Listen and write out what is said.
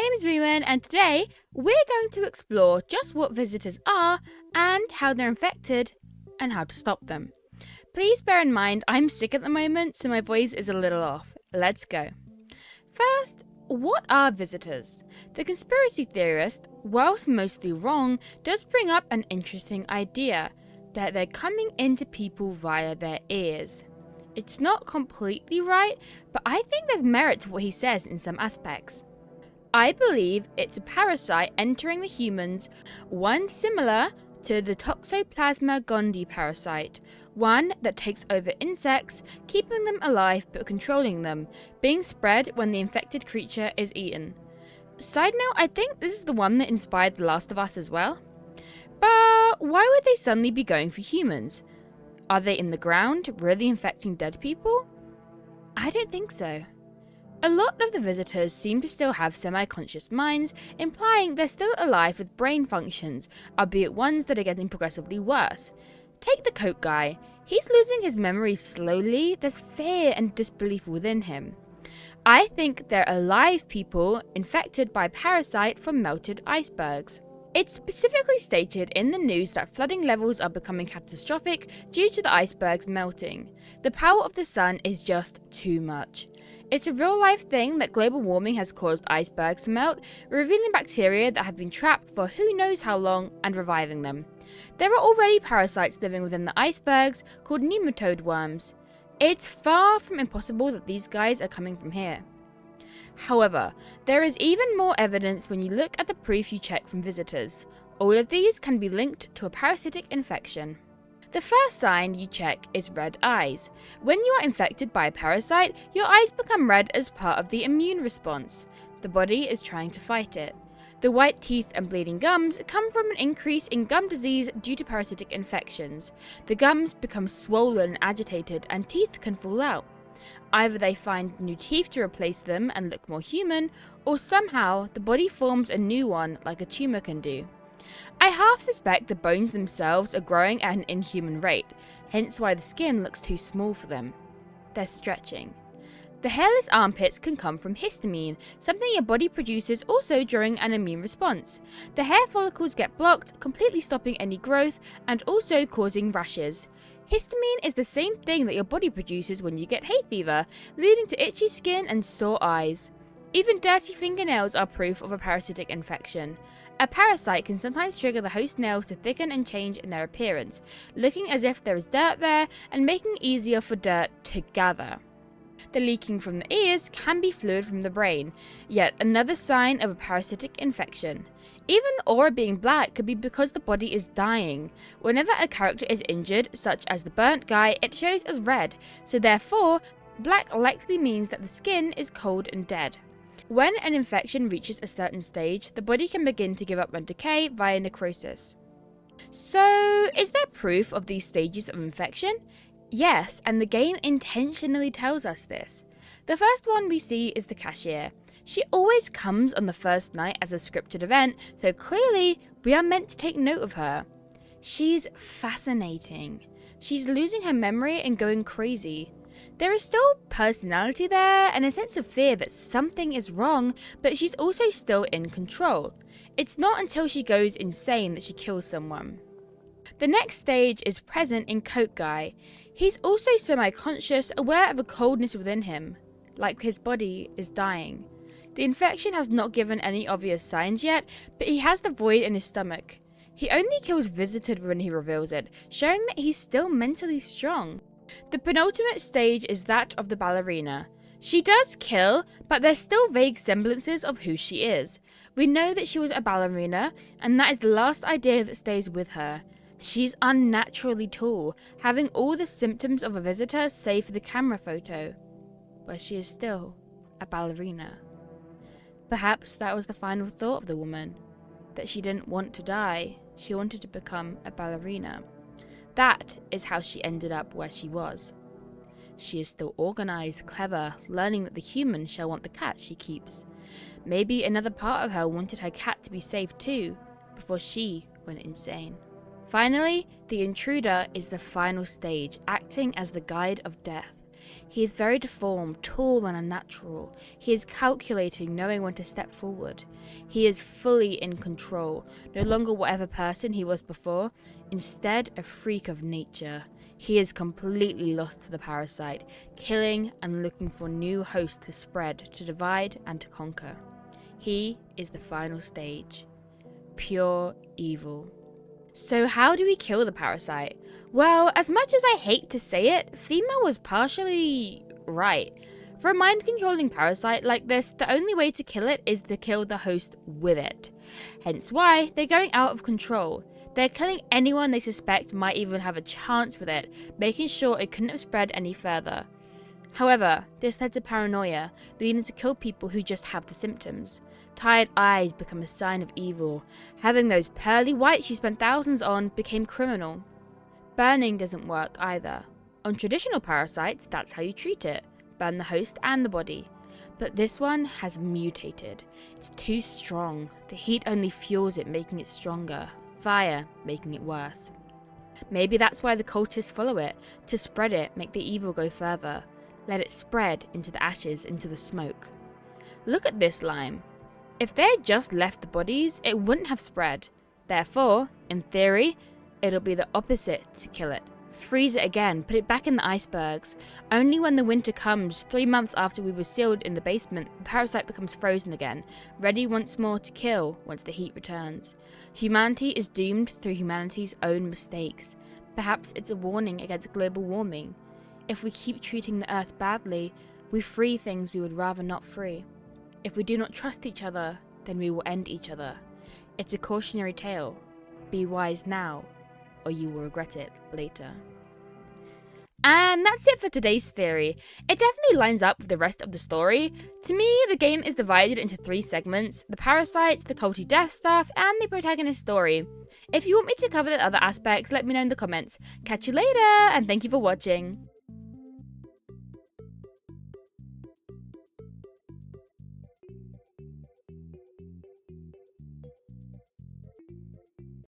My name is Reewyn, and today we're going to explore just what visitors are and how they're infected and how to stop them. Please bear in mind I'm sick at the moment, so my voice is a little off. Let's go. First, what are visitors? The conspiracy theorist, whilst mostly wrong, does bring up an interesting idea that they're coming into people via their ears. It's not completely right, but I think there's merit to what he says in some aspects. I believe it's a parasite entering the humans, one similar to the Toxoplasma gondii parasite, one that takes over insects, keeping them alive but controlling them, being spread when the infected creature is eaten. Side note, I think this is the one that inspired The Last of Us as well. But why would they suddenly be going for humans? Are they in the ground, really infecting dead people? I don't think so. A lot of the visitors seem to still have semi-conscious minds, implying they're still alive with brain functions, albeit ones that are getting progressively worse. Take the Coke guy. He's losing his memory slowly. There's fear and disbelief within him. I think they're alive people infected by parasite from melted icebergs. It's specifically stated in the news that flooding levels are becoming catastrophic due to the icebergs melting. The power of the sun is just too much. It's a real-life thing that global warming has caused icebergs to melt, revealing bacteria that have been trapped for who knows how long and reviving them. There are already parasites living within the icebergs called nematode worms. It's far from impossible that these guys are coming from here. However, there is even more evidence when you look at the proof you check from visitors. All of these can be linked to a parasitic infection. The first sign you check is red eyes. When you are infected by a parasite, your eyes become red as part of the immune response. The body is trying to fight it. The white teeth and bleeding gums come from an increase in gum disease due to parasitic infections. The gums become swollen and agitated, and teeth can fall out. Either they find new teeth to replace them and look more human, or somehow the body forms a new one like a tumour can do. I half suspect the bones themselves are growing at an inhuman rate, hence why the skin looks too small for them. They're stretching. The hairless armpits can come from histamine, something your body produces also during an immune response. The hair follicles get blocked, completely stopping any growth and also causing rashes. Histamine is the same thing that your body produces when you get hay fever, leading to itchy skin and sore eyes. Even dirty fingernails are proof of a parasitic infection. A parasite can sometimes trigger the host nails to thicken and change in their appearance, looking as if there is dirt there and making it easier for dirt to gather. The leaking from the ears can be fluid from the brain, yet another sign of a parasitic infection. Even the aura being black could be because the body is dying. Whenever a character is injured, such as the burnt guy, it shows as red, so therefore, black likely means that the skin is cold and dead. When an infection reaches a certain stage, the body can begin to give up and decay via necrosis. So, is there proof of these stages of infection? Yes, and the game intentionally tells us this. The first one we see is the cashier. She always comes on the first night as a scripted event, so clearly we are meant to take note of her. She's fascinating. She's losing her memory and going crazy. There is still personality there and a sense of fear that something is wrong, but she's also still in control. It's not until she goes insane that she kills someone. The next stage is present in Coke Guy. He's also semi-conscious, aware of a coldness within him, like his body is dying. The infection has not given any obvious signs yet, but he has the void in his stomach. He only kills visitors when he reveals it, showing that he's still mentally strong. The penultimate stage is that of the ballerina. She does kill, but there's still vague semblances of who she is. We know that she was a ballerina, and that is the last idea that stays with her. She's unnaturally tall, having all the symptoms of a visitor save for the camera photo. But she is still a ballerina. Perhaps that was the final thought of the woman, that she didn't want to die, she wanted to become a ballerina. That is how she ended up where she was. She is still organized, clever, learning that the human shall want the cat she keeps. Maybe another part of her wanted her cat to be safe too, before she went insane. Finally, the intruder is the final stage, acting as the guide of death. He is very deformed, tall and unnatural. He is calculating, knowing when to step forward. He is fully in control, no longer whatever person he was before, instead a freak of nature. He is completely lost to the parasite, killing and looking for new hosts to spread, to divide and to conquer. He is the final stage. Pure evil. So how do we kill the parasite? Well, as much as I hate to say it, Female was partially right. For a mind-controlling parasite like this, the only way to kill it is to kill the host with it. Hence why they're going out of control. They're killing anyone they suspect might even have a chance with it, making sure it couldn't have spread any further. However, this led to paranoia, leading to kill people who just have the symptoms. Tired eyes become a sign of evil. Having those pearly whites you spent thousands on became criminal. Burning doesn't work either. On traditional parasites, that's how you treat it. Burn the host and the body. But this one has mutated. It's too strong. The heat only fuels it, making it stronger. Fire, making it worse. Maybe that's why the cultists follow it, to spread it, make the evil go further. Let it spread into the ashes, into the smoke. Look at this lime. If they had just left the bodies, it wouldn't have spread. Therefore, in theory, it'll be the opposite to kill it. Freeze it again, put it back in the icebergs. Only when the winter comes, 3 months after we were sealed in the basement, the parasite becomes frozen again, ready once more to kill once the heat returns. Humanity is doomed through humanity's own mistakes. Perhaps it's a warning against global warming. If we keep treating the earth badly, we free things we would rather not free. If we do not trust each other, then we will end each other. It's a cautionary tale. Be wise now, or you will regret it later. And that's it for today's theory. It definitely lines up with the rest of the story. To me, the game is divided into 3 segments: the parasites, the culty death stuff, and the protagonist story. If you want me to cover the other aspects, let me know in the comments. Catch you later, and thank you for watching.